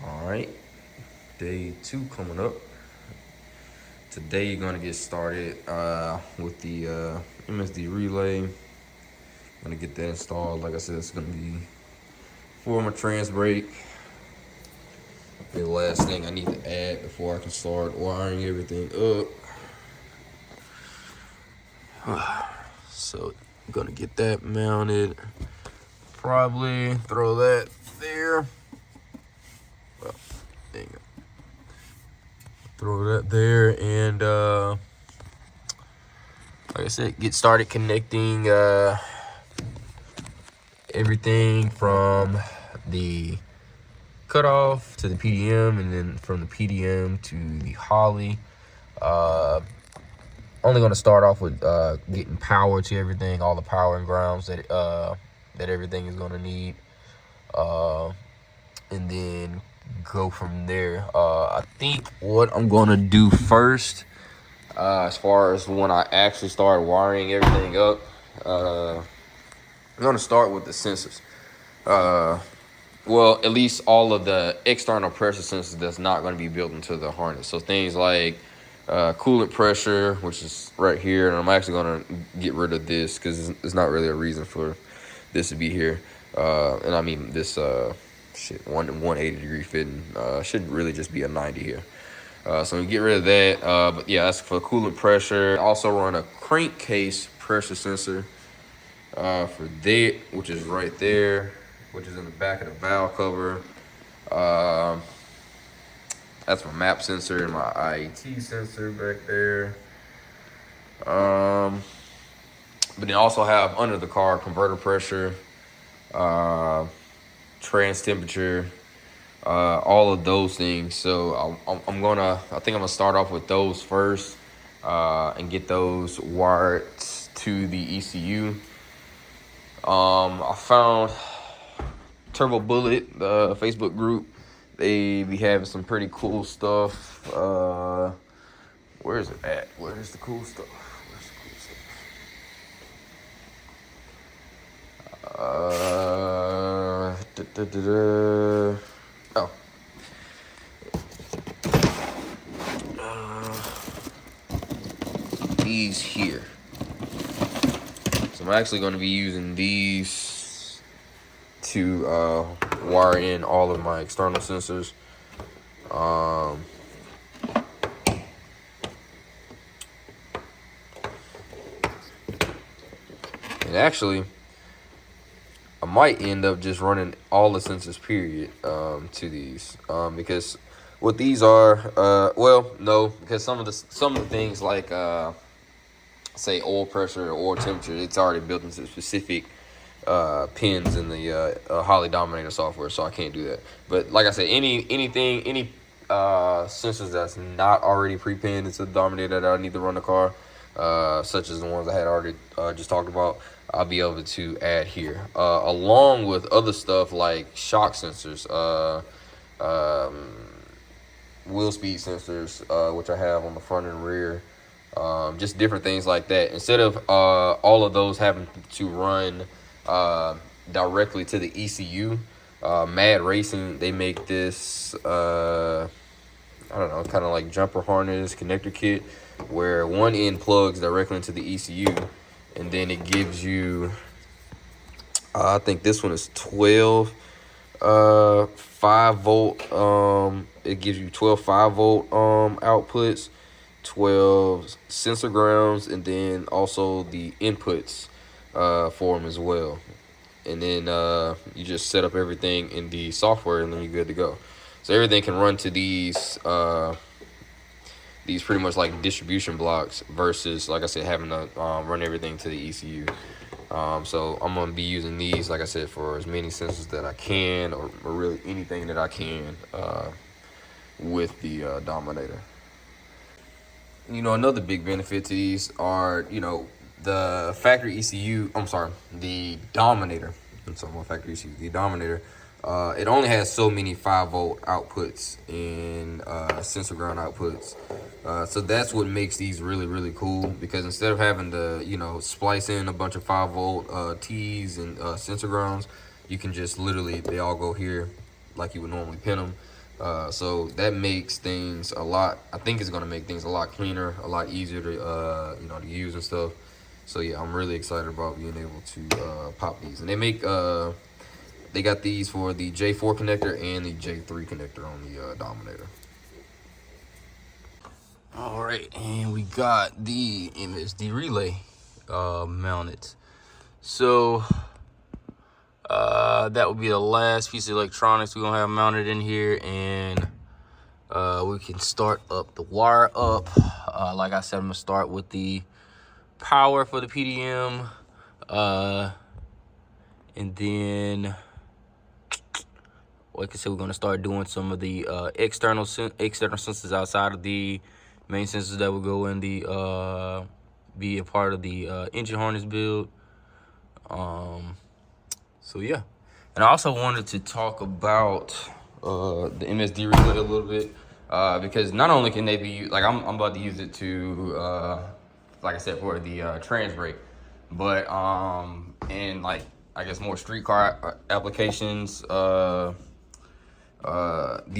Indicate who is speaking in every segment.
Speaker 1: All right, day 2 coming up. Today you're gonna get started with the MSD relay. Gonna get that installed. Like I said, it's gonna be for my trans brake. The last thing I need to add before I can start wiring everything up. So I'm gonna get that mounted. Probably throw that there. Well, there you go. Throw that there and like I said, get started connecting everything from the cutoff to the PDM, and then from the PDM to the Holley. Only going to start off with getting power to everything, all the power and grounds that everything is going to need, and then go from there. I think what I'm going to do first, as far as when I actually start wiring everything up, I'm going to start with the sensors. Well, at least all of the external pressure sensors that's not going to be built into the harness. So things like coolant pressure, which is right here, and I'm actually going to get rid of this because it's not really a reason for this to be here. And I mean this 180-degree fitting should really just be a 90 here. So we get rid of that. But yeah, that's for coolant pressure. I also run a crankcase pressure sensor for that, which is right there, which is in the back of the valve cover. That's my map sensor and my IET sensor back there. But then also have under the car converter pressure, trans temperature, all of those things. So I think I'm gonna start off with those first and get those wired to the ECU. I found Turbo Bullet, the Facebook group. They be having some pretty cool stuff. Where is it at? Where's the cool stuff? Oh. These here. So I'm actually going to be using these to wire in all of my external sensors. And actually, I might end up just running all the sensors period to these because what these are, well, no, because some of the things like say oil pressure or oil temperature, it's already built into specific pins in the Holley Dominator software, so I can't do that. But like I said, any sensors that's not already pre-pinned into the Dominator that I need to run the car, such as the ones I had already just talked about, I'll be able to add here, along with other stuff like shock sensors, wheel speed sensors, which I have on the front and rear. Just different things like that. Instead of all of those having to run directly to the ECU, Mad Racing, they make this, I don't know, kind of like jumper harness connector kit, where one end plugs directly into the ECU, and then it gives you, I think this one is 12 5-volt. It gives you 12 5-volt outputs, 12 sensor grounds, and then also the inputs for them as well. And then you just set up everything in the software, and then you're good to go. So everything can run to these pretty much like distribution blocks versus, like I said, having to run everything to the ECU. So I'm going to be using these, like I said, for as many sensors that I can, or really anything that I can with the Dominator. You know, another big benefit to these are, you know, the factory ECU, the Dominator. I'm sorry, my factory ECU, the Dominator. It only has so many 5-volt outputs and sensor ground outputs. So that's what makes these really, really cool, because instead of having to, you know, splice in a bunch of 5-volt T's and sensor grounds, you can just literally, they all go here like you would normally pin them. So that makes things a lot, I think it's going to make things a lot cleaner, a lot easier to, to use and stuff. So yeah, I'm really excited about being able to pop these. And they got these for the J4 connector and the J3 connector on the Dominator. All right, and we got the MSD relay mounted. So that will be the last piece of electronics we're gonna have mounted in here, and we can start up the wire up. Like I said, I'm gonna start with the power for the PDM, and then like I said, we're gonna start doing some of the external sensors outside of the main sensors that will go in the be a part of the engine harness build. So yeah, and I also wanted to talk about the MSD relay a little bit, because not only can they be used, like I'm about to use it to like I said, for the trans brake, but in like I guess more street car applications, these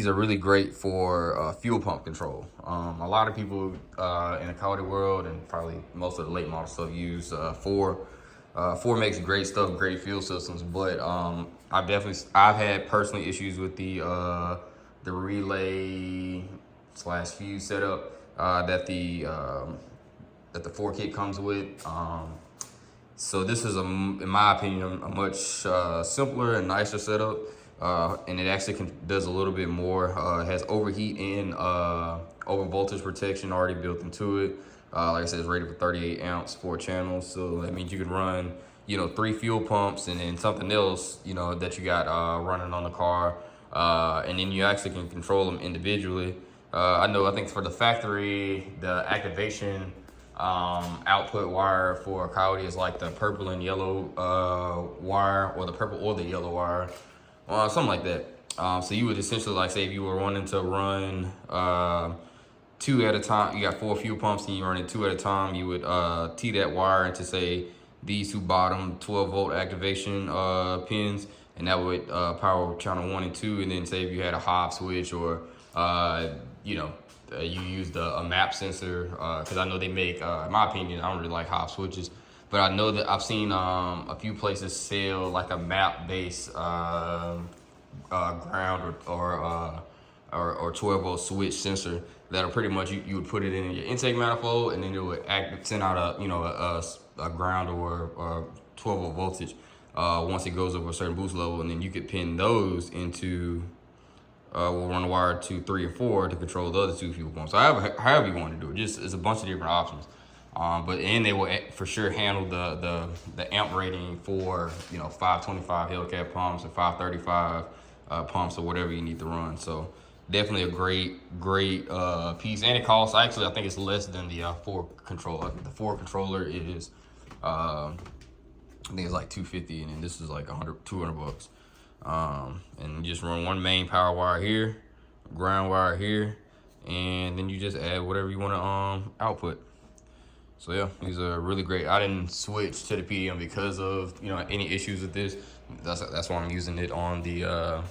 Speaker 1: are really great for fuel pump control. A lot of people in the Coyote world, and probably most of the late model stuff, use Ford. Ford makes great stuff, great fuel systems, but I've had personally issues with the relay / fuse setup that the Ford kit comes with. So this is, in my opinion, a much simpler and nicer setup, and it actually does a little bit more. It has overheat and over voltage protection already built into it. Like I said, it's rated for 38 ounce, 4 channels, so that means you can run, 3 fuel pumps and then something else, that you got running on the car, and then you actually can control them individually. I think for the factory, the activation output wire for Coyote is like the purple and yellow wire, or the purple or the yellow wire, something like that. So you would essentially, like, say if you were wanting to run 2 at a time, you got 4 fuel pumps and you're running 2 at a time, you would tee that wire into, say, these 2 bottom 12-volt activation pins, and that would power channel 1 and 2. And then say if you had a hop switch, or you used a map sensor, because I know they make, in my opinion, I don't really like hop switches, but I know that I've seen a few places sell like a map-based ground or 12-volt switch sensor that are pretty much, you would put it in your intake manifold, and then it would send out a ground or 12-volt voltage once it goes over a certain boost level, and then you could pin those into we'll run the wire 2, 3, and 4 to control the other 2 fuel pumps. So however you want to do it, just it's a bunch of different options. And they will for sure handle the amp rating for 525 Hellcat pumps or 535 pumps or whatever you need to run. So definitely a great piece, and it costs, actually I think it's less than the Ford controller. The Ford controller is I think it's like $250, and then this is like $200. And you just run one main power wire here, ground wire here, and then you just add whatever you want to output. So yeah, these are really great. I didn't switch to the PDM because of any issues with this. That's why I'm using it on the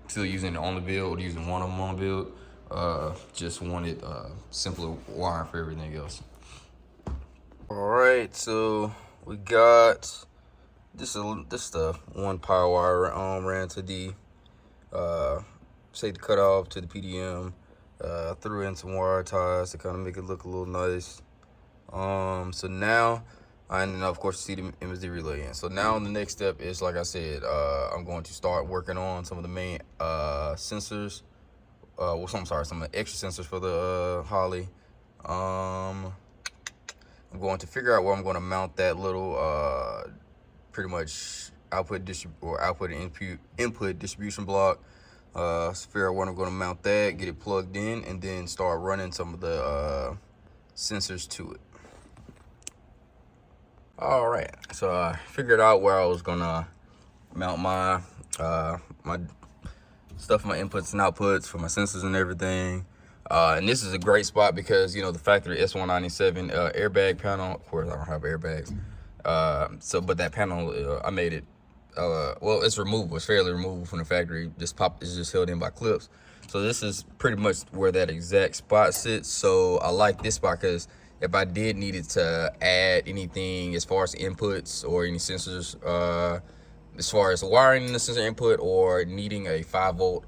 Speaker 1: still using it on the build, using one of them on the build. Just wanted simpler wire for everything else. All right, so we got this stuff. One power wire ran to the safety cutoff to the PDM. Threw in some wire ties to kind of make it look a little nice. So now, and of course you see the MSD relay in. So now the next step is, like I said, I'm going to start working on some of the main sensors. Some of the extra sensors for the Holley. I'm going to figure out where I'm going to mount that little pretty much output and input distribution block. Figure out where I'm going to mount that, get it plugged in, and then start running some of the sensors to it. All right, so I figured out where I was gonna mount my my stuff, my inputs and outputs for my sensors and everything. And this is a great spot because the factory S197 airbag panel. Of course, I don't have airbags. But that panel, I made it
Speaker 2: well, it's removable. It's fairly removable from the factory. It's just held in by clips. So this is pretty much where that exact spot sits. So I like this spot because if I did needed to add anything as far as inputs or any sensors, as far as wiring the sensor input or needing a 5-volt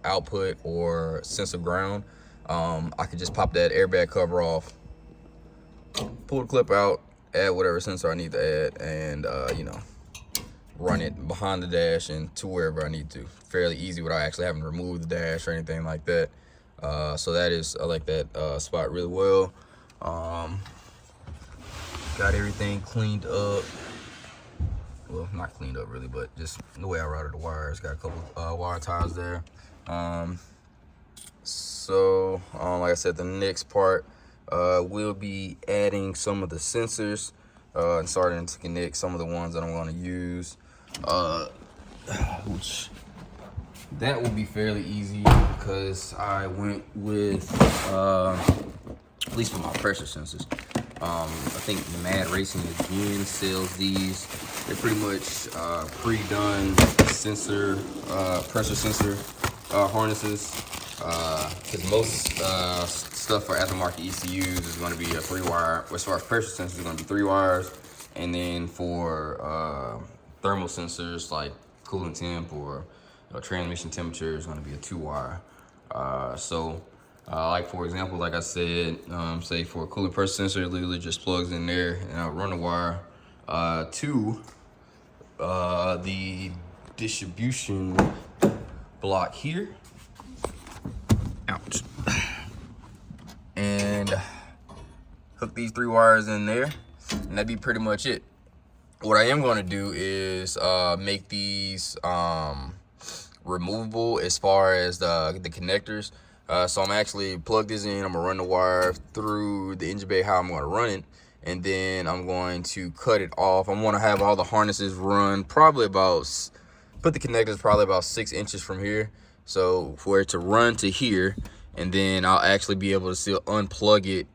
Speaker 2: output or sensor ground, I could just pop that airbag cover off, pull the clip out, add whatever sensor I need to add, and you know, run it behind the dash and to wherever I need to. Fairly easy without actually having to remove the dash or anything like that. So that is, I like that spot really well. Got everything cleaned up. Well, not cleaned up really, but just the way I routed the wires. Got a couple wire ties there. So like I said, the next part, we'll be adding some of the sensors and starting to connect some of the ones that I'm going to use. Which that will be fairly easy because I went with at least for my pressure sensors. I think Mad Racing again sells these. They're pretty much pre-done sensor, pressure sensor harnesses. Because most stuff for aftermarket ECUs is going to be a 3-wire. As far as pressure sensors, it's going to be 3 wires. And then for thermal sensors like coolant temp or transmission temperature is going to be a 2-wire. Like for example, like I said, say for a coolant pressure sensor, it literally just plugs in there, and I'll run the wire to the distribution block here. Ouch. And hook these 3 wires in there, and that'd be pretty much it. What I am going to do is make these removable as far as the connectors. So I'm actually plug this in. I'm gonna run the wire through the engine bay how I'm gonna run it, and then I'm going to cut it off. I'm gonna have all the harnesses run probably about, put the connectors probably about 6 inches from here, so for it to run to here, and then I'll actually be able to still unplug it.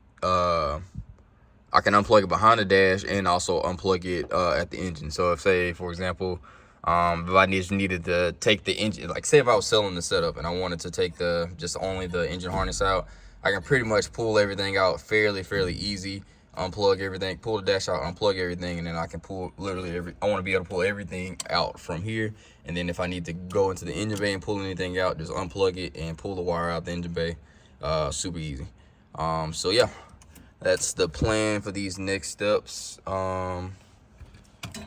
Speaker 2: I can unplug it behind the dash and also unplug it at the engine. So if, say for example, if I needed to take the engine, like say if I was selling the setup and I wanted to take just only the engine harness out, I can pretty much pull everything out fairly easy, unplug everything, pull the dash out, unplug everything, and then I can pull literally I want to be able to pull everything out from here, and then if I need to go into the engine bay and pull anything out, just unplug it and pull the wire out the engine bay. Super easy. So yeah, that's the plan for these next steps.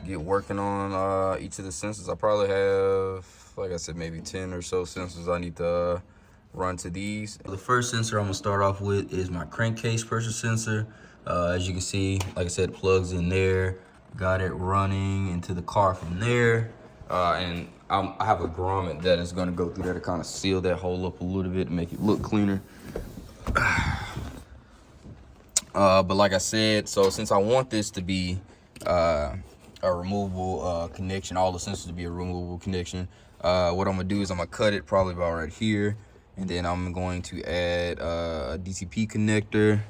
Speaker 2: Get working on each of the sensors. I probably have, like I said, maybe 10 or so sensors I need to run to these. The first sensor I'm gonna start off with is my crankcase pressure sensor. As you can see, like I said, it plugs in there. Got it running into the car from there. And I have a grommet that is gonna go through there to kind of seal that hole up a little bit and make it look cleaner. But like I said, so since I want this to be a removable connection, all the sensors to be a removable connection, what I'm gonna do is I'm gonna cut it probably about right here, and then I'm going to add a DCP connector,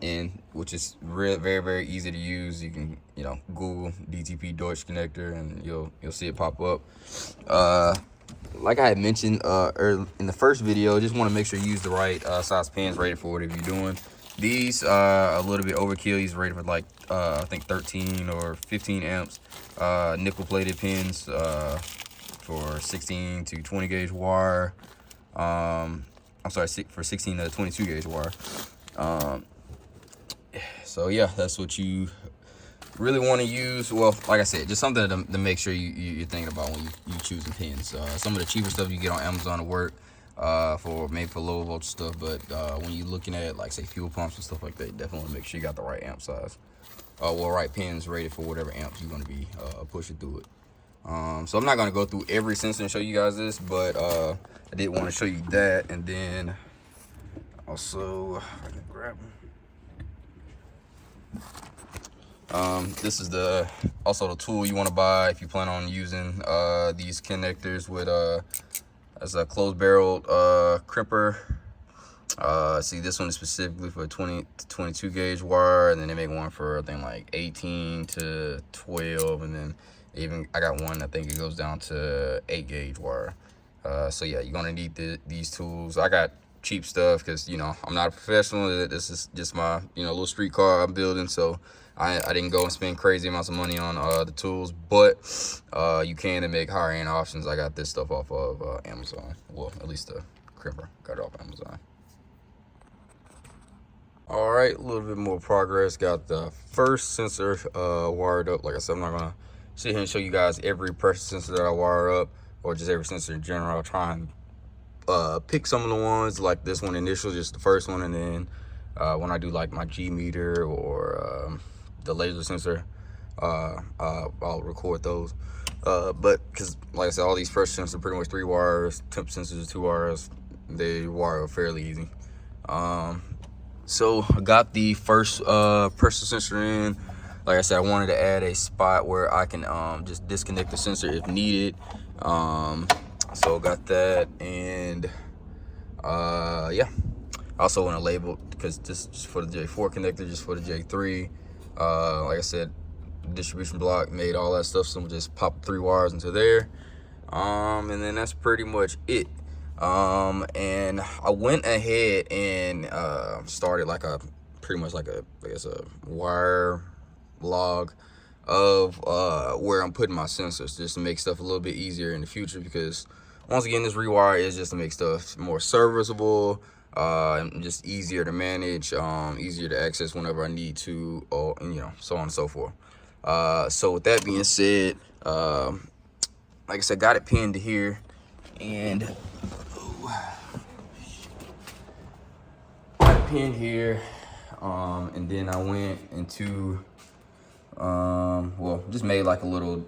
Speaker 2: and which is very easy to use. You can, you know, Google DTP Deutsch connector and you'll see it pop up. Like I had mentioned early in the first video, just want to make sure you use the right size pins rated for whatever you're doing. These are a little bit overkill. These are rated for like I think 13 or 15 amps. Nickel plated pins for 16 to 20 gauge wire. I'm sorry, for 16 to 22 gauge wire. So yeah, that's what you really want to use. Well, like I said, just something to make sure you're thinking about when you choosing pins. Some of the cheaper stuff you get on Amazon to work for low voltage stuff, but when you're looking at like say fuel pumps and stuff like that, you definitely want to make sure you got the right amp size. Right pins rated for whatever amps you're going to be pushing through it. So I'm not going to go through every sensor and show you guys this, but I did want to show you that, and then also if I can grab them. This is also the tool you want to buy if you plan on using these connectors with as a closed barreled crimper See, this one is specifically for 20 to 22 gauge wire, and then they make one for I think like 18 to 12, and then even I got one I think it goes down to 8 gauge wire. So yeah, you're gonna need these tools. I got cheap stuff because, you know, I'm not a professional. This is just my, you know, little street car I'm building, so I didn't go and spend crazy amounts of money on the tools, but you can make higher end options. I got this stuff off of Amazon. Well, at least the crimper got it off Amazon. All right, a little bit more progress. Got the first sensor wired up. Like I said, I'm not gonna sit here and show you guys every pressure sensor that I wire up, or just every sensor in general. I'll try and pick some of the ones like this one initial, just the first one, and then when I do like my G meter or the laser sensor, I'll record those. But because like I said, all these pressure sensors are pretty much 3 wires, temp sensors are 2 wires. They wire up fairly easy. So I got the first pressure sensor in. Like I said, I wanted to add a spot where I can just disconnect the sensor if needed. So got that, and yeah. I also want to label, because this is just for the J4 connector, just for the J3. Like I said, distribution block made all that stuff, so we'll just pop 3 wires into there. And then that's pretty much it. And I went ahead and started like pretty much like I guess a wire log of where I'm putting my sensors, just to make stuff a little bit easier in the future, because once again, this rewire is just to make stuff more serviceable, and just easier to manage, easier to access whenever I need to, or, and, you know, so on and so forth. So with that being said, like I said, got it pinned here, and got it pinned here, and then I went into well, just made like a little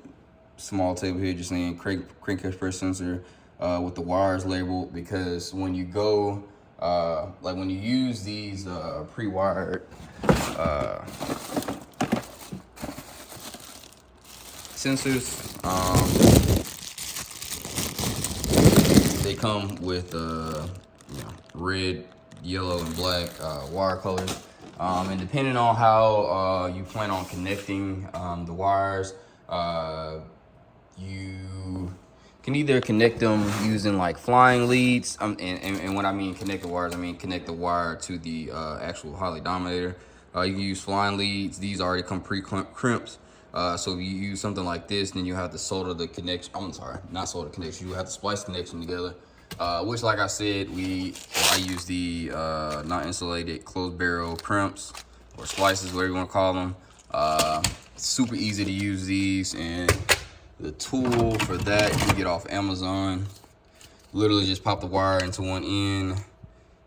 Speaker 2: small table here, just saying crankcase pressure sensor with the wires labeled, because when you go like when you use these pre-wired sensors, they come with you know, red, yellow, and black wire colors. And depending on how you plan on connecting the wires, you can either connect them using like flying leads. And when I mean connect the wires, I mean connect the wire to the actual Holley dominator. You can use flying leads. These already come pre-crimped. So if you use something like this, then you have to solder the connection. I'm sorry, not solder connection. You have to splice the connection together. Which, like I said, I use the non-insulated closed barrel crimps or splices, whatever you want to call them. Super easy to use these, and the tool for that you can get off Amazon. Literally just pop the wire into one end,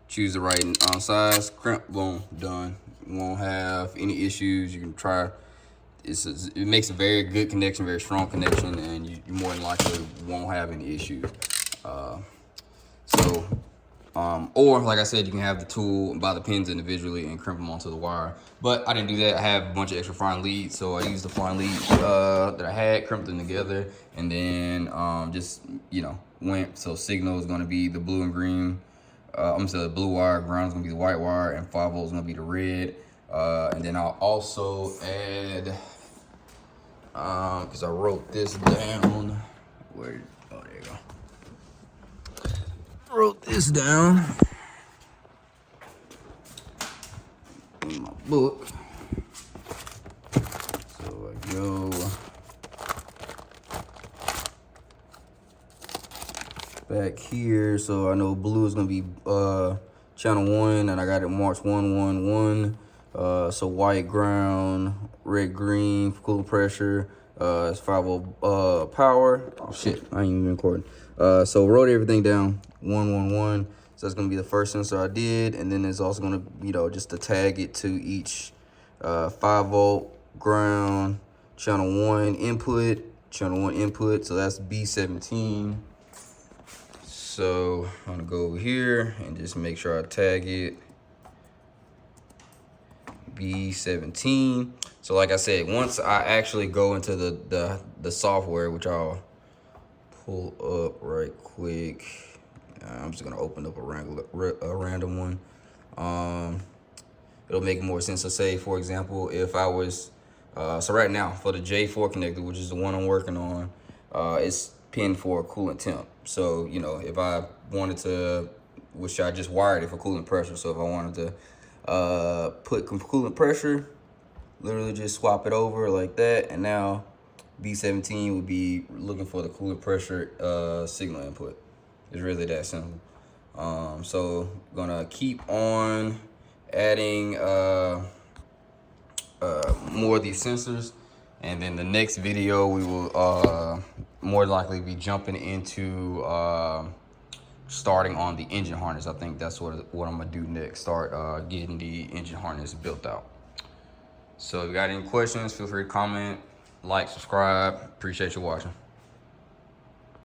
Speaker 2: choose the right size, crimp, boom, done. You won't have any issues. You can try. It makes a very good connection, very strong connection, and you more than likely won't have any issues. Or like I said, you can have the tool, buy the pins individually, and crimp them onto the wire. But I didn't do that. I have a bunch of extra flying leads, so I used the flying leads that I had, crimped them together, and then just, you know, went. So signal is going to be the blue and green. I'm sorry, the blue wire. Ground is going to be the white wire, and 5 volts is going to be the red. And then I'll also add, because I wrote this down. Where? Oh, there you go. Wrote this down in my book. So I go back here. So I know blue is gonna be channel 1, and I got it marked 111. So white ground, red green for cooling pressure. It's 5 volt power. Oh shit, I ain't even recording. So wrote everything down, 111. So that's gonna be the first sensor I did, and then there's also gonna, you know, just to tag it to each 5 volt ground, channel 1 input, channel 1 input. So that's B17. So I'm gonna go over here and just make sure I tag it B17. So like I said, once I actually go into the software, which I'll pull up right quick. I'm just gonna open up a random one. It'll make more sense. So say, for example, if I was, so right now for the J4 connector, which is the one I'm working on, it's pinned for coolant temp. So, you know, if I wanted to, which I just wired it for coolant pressure. So if I wanted to put coolant pressure, literally just swap it over like that. And now B17 would be looking for the coolant pressure signal input. It's really that simple. So gonna keep on adding more of these sensors, and then the next video we will more likely be jumping into starting on the engine harness. I think that's what I'm gonna do next. Start getting the engine harness built out. So if you got any questions, feel free to comment, like, subscribe. Appreciate you watching.